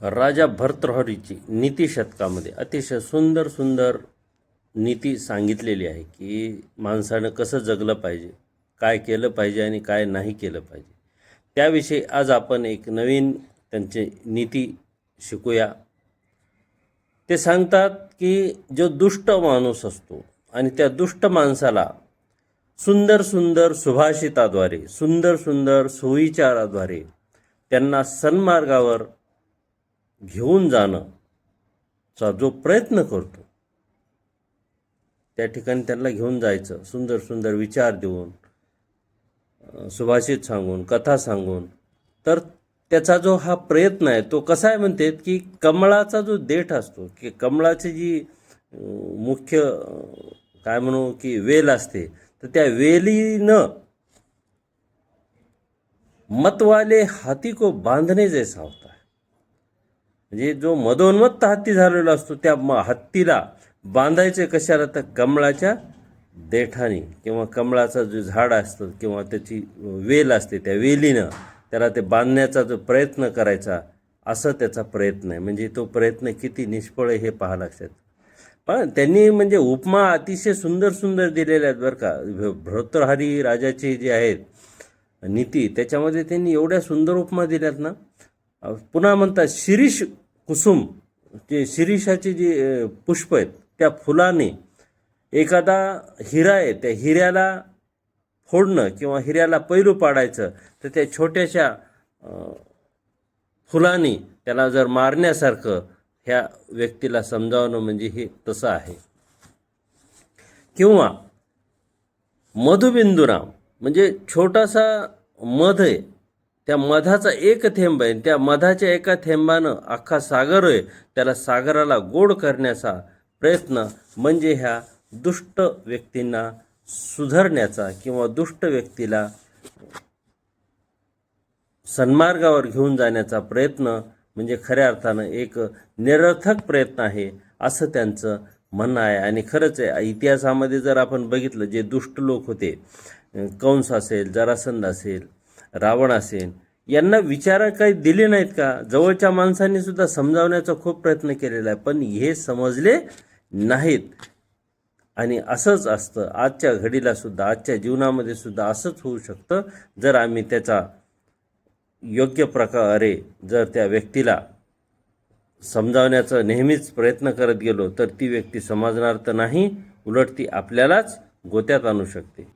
राजा भर्तृहरीची नीती शतकामध्ये अतिशय सुंदर सुंदर नीती सांगितलेली आहे की माणसानं कसं जगलं पाहिजे, काय केलं पाहिजे आणि काय नाही केलं पाहिजे. त्याविषयी आज आपण एक नवीन त्यांची नीती शिकूया. ते सांगतात की जो दुष्ट माणूस असतो आणि त्या दुष्ट माणसाला सुंदर सुंदर सुभाषिताद्वारे, सुंदर सुंदर सुविचाराद्वारे त्यांना सन्मार्गावर घेऊन जाणंचा जो प्रयत्न करतो, त्या ठिकाणी त्यांना घेऊन जायचं, सुंदर सुंदर विचार देऊन, सुभाषित सांगून, कथा सांगून. तर त्याचा जो हा प्रयत्न आहे तो कसा आहे म्हणतात की कमळाचा जो देठ असतो, की कमळाची जी मुख्य काय म्हणू की वेल असते, तर त्या वेलीनं मतवाले हाती को बांधणे जैसा होता है. म्हणजे जो मदोन्मत्त हत्ती झालेला असतो त्या हत्तीला बांधायचे कशाला, तर कमळाच्या देठाने किंवा कमळाचं जे झाड असतं किंवा त्याची वेल असते त्या वेलीनं त्याला ते बांधण्याचा जो प्रयत्न करायचा, असं त्याचा प्रयत्न आहे. म्हणजे तो प्रयत्न किती निष्फळ आहे हे पाहा लागतात. पण त्यांनी म्हणजे उपमा अतिशय सुंदर सुंदर दिलेल्या आहेत बरं का. भर्तृहरी राजाचे जे आहेत नीती, त्याच्यामध्ये त्यांनी एवढ्या सुंदर उपमा दिल्यात ना. पुन्हा म्हणतात शिरीष कुसुम, जे शिरीषाचे जे पुष्प आहेत त्या फुलाने एखादा हिरा आहे, त्या हिऱ्याला फोडणं किंवा हिऱ्याला पैलू पाडायचं, तर त्या छोट्याशा फुलाने त्याला जर मारण्यासारखं ह्या व्यक्तीला समजावणं म्हणजे हे तसं आहे. किंवा मधुबिंदुराम, म्हणजे छोटासा मध आहे, त्या मधाचा एक थेंब आहे, त्या मधाच्या एका थेंबानं अख्खा सागर आहे, त्याला सागराला गोड करण्याचा प्रयत्न म्हणजे ह्या दुष्ट व्यक्तींना सुधारण्याचा किंवा दुष्ट व्यक्तीला सन्मार्गावर घेऊन जाण्याचा प्रयत्न म्हणजे खऱ्या अर्थानं एक निरर्थक प्रयत्न आहे असं त्यांचं म्हणणं आहे. आणि खरंच आहे, इतिहासामध्ये जर आपण बघितलं जे दुष्ट लोक होते, कंस असेल, जरासंध असेल, रावण असेल, यांना विचार काही दिले नाहीत का? जवळच्या माणसांनी सुद्धा समजावण्याचा खूप प्रयत्न केलेला आहे, पण हे समजले नाहीत. आणि असंच असतं आजच्या घडीला सुद्धा, आजच्या जीवनामध्ये सुद्धा असंच होऊ शकतं. जर आम्ही त्याचा योग्य प्रकारे जर त्या व्यक्तीला समजावण्याचा नेहमीच प्रयत्न करत गेलो, तर ती व्यक्ती समजणार तर नाही, उलट ती आपल्यालाच गोत्यात आणू शकते.